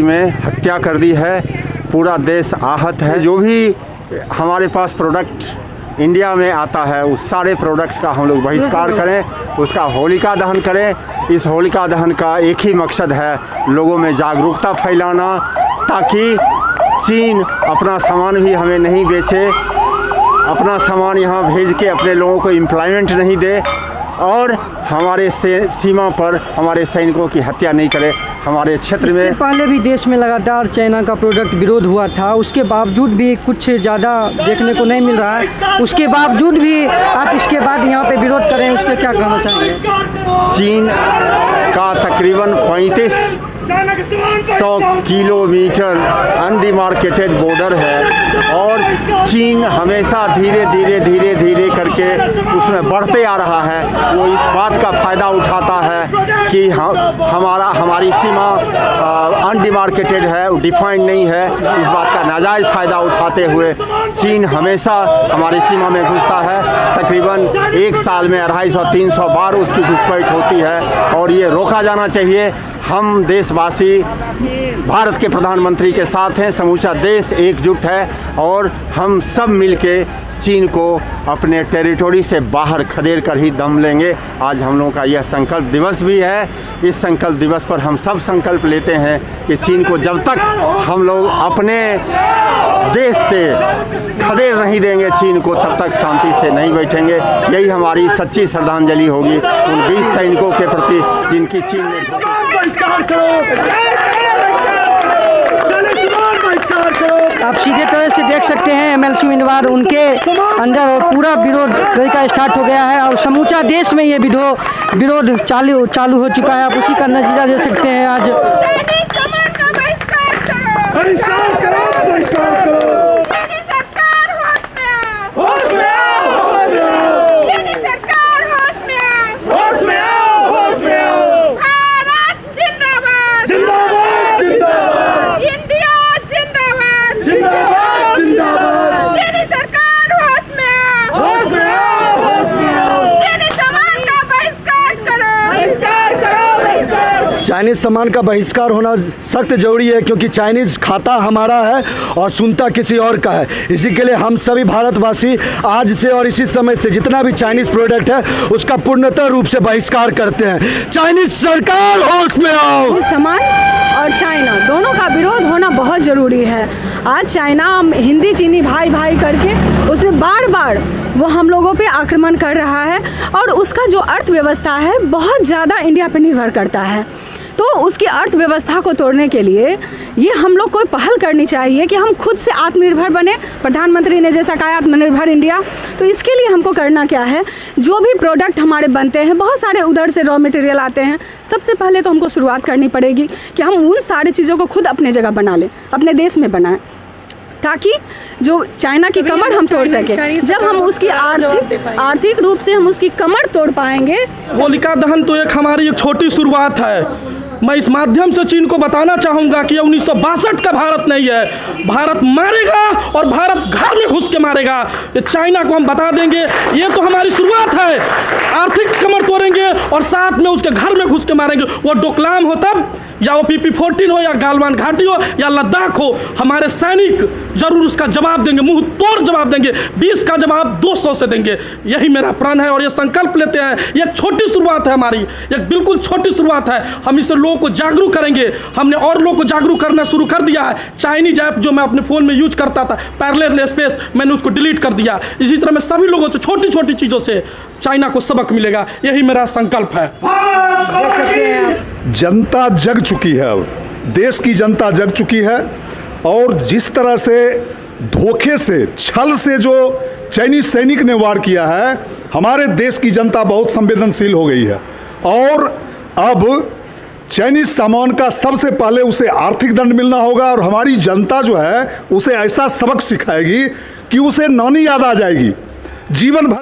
में हत्या कर दी है, पूरा देश आहत है। जो भी हमारे पास प्रोडक्ट इंडिया में आता है उस सारे प्रोडक्ट का हम लोग बहिष्कार करें, उसका होलिका दहन करें। इस होलिका दहन का एक ही मकसद है, लोगों में जागरूकता फैलाना, ताकि चीन अपना सामान भी हमें नहीं बेचे, अपना सामान यहाँ भेज के अपने लोगों को एम्प्लॉयमेंट नहीं दे और हमारे सीमा पर हमारे सैनिकों की हत्या नहीं करे। हमारे क्षेत्र में पहले भी देश में लगातार चाइना का प्रोडक्ट विरोध हुआ था, उसके बावजूद भी कुछ ज़्यादा देखने को नहीं मिल रहा है। उसके बावजूद भी आप इसके बाद यहाँ पे विरोध करें, उसके क्या कहना चाहेंगे? चीन का तकरीबन 3500 किलोमीटर अनडिमार्केटेड बॉर्डर है और चीन हमेशा धीरे धीरे करके उसमें बढ़ते आ रहा है। वो इस बात का फ़ायदा उठाता है कि हमारी सीमा अनडिमार्केटेड है, डिफाइंड नहीं है। इस बात का नाजायज़ फ़ायदा उठाते हुए चीन हमेशा हमारी सीमा में घुसता है। तकरीबन एक साल में 250-300 बार उसकी घुसपैठ होती है और ये रोका जाना चाहिए। हम देशवासी भारत के प्रधानमंत्री के साथ हैं, समूचा देश एकजुट है और हम सब मिलके चीन को अपने टेरिटोरी से बाहर खदेड़ कर ही दम लेंगे। आज हम लोगों का यह संकल्प दिवस भी है। इस संकल्प दिवस पर हम सब संकल्प लेते हैं कि चीन को जब तक हम लोग अपने देश से खदेड़ नहीं देंगे चीन को, तब तक शांति से नहीं बैठेंगे। यही हमारी सच्ची श्रद्धांजलि होगी उन 20 सैनिकों के प्रति जिनकी चीन ने आप सीधे तरह से देख सकते हैं MLC उम्मीदवार उनके अंदर और पूरा विरोध का स्टार्ट हो गया है और समूचा देश में ये विरोध चालू हो चुका है। आप उसी का नतीजा दे सकते हैं। आज चाइनीज़ सामान का बहिष्कार होना सख्त जरूरी है, क्योंकि चाइनीज़ खाता हमारा है और सुनता किसी और का है। इसी के लिए हम सभी भारतवासी आज से और इसी समय से जितना भी चाइनीज़ प्रोडक्ट है उसका पूर्णतः रूप से बहिष्कार करते हैं। चाइनीज़ सरकार होश में आओ। सामान और चाइना दोनों का विरोध होना बहुत ज़रूरी है। आज चाइना हिंदी चीनी भाई भाई करके उसने बार वो हम लोगों पे आक्रमण कर रहा है और उसका जो अर्थव्यवस्था है बहुत ज़्यादा इंडिया पे निर्भर करता है। तो उसकी अर्थव्यवस्था को तोड़ने के लिए ये हम लोग को पहल करनी चाहिए कि हम खुद से आत्मनिर्भर बने। प्रधानमंत्री ने जैसा कहा आत्मनिर्भर इंडिया, तो इसके लिए हमको करना क्या है, जो भी प्रोडक्ट हमारे बनते हैं बहुत सारे उधर से रॉ मटेरियल आते हैं, सबसे पहले तो हमको शुरुआत करनी पड़ेगी कि हम उन सारी चीज़ों को खुद अपने जगह बना लें, अपने देश में बनाएं, ताकि जो चाइना की कमर हम तोड़ सकें। जब हम उसकी आर्थिक रूप से हम उसकी कमर तोड़ पाएंगे। होलिका दहन तो एक हमारी एक छोटी शुरुआत है। मैं इस माध्यम से चीन को बताना चाहूँगा कि 1962 का भारत नहीं है। भारत मारेगा और भारत घर में घुस के मारेगा। ये चाइना को हम बता देंगे ये तो हमारी शुरुआत है। आर्थिक कमर तोड़ेंगे और साथ में उसके घर में घुस के मारेंगे। वो डोकलाम हो तब, या वो PP-14 हो, या गालवान घाटी हो, या लद्दाख हो, हमारे सैनिक जरूर उसका जवाब देंगे, मुंह तोड़ जवाब देंगे। 20 का जवाब 200 से देंगे। यही मेरा प्रण है और ये संकल्प लेते हैं। ये एक छोटी शुरुआत है हमारी, एक बिल्कुल छोटी शुरुआत है। हम इससे लोगों को जागरूक करेंगे। हमने और लोगों को जागरूक करना शुरू कर दिया है। चाइनीज ऐप जो मैं अपने फ़ोन में यूज करता था, पैरेलल स्पेस, मैंने उसको डिलीट कर दिया। इसी तरह मैं सभी लोगों से छोटी छोटी चीज़ों से चाइना को सबक मिलेगा। यही मेरा संकल्प है। जनता जग चुकी है, अब देश की जनता जग चुकी है और जिस तरह से धोखे से, छल से जो चाइनीज सैनिक ने वार किया है, हमारे देश की जनता बहुत संवेदनशील हो गई है और अब चाइनीज सामान का सबसे पहले उसे आर्थिक दंड मिलना होगा और हमारी जनता जो है उसे ऐसा सबक सिखाएगी कि उसे नानी याद आ जाएगी जीवन भर।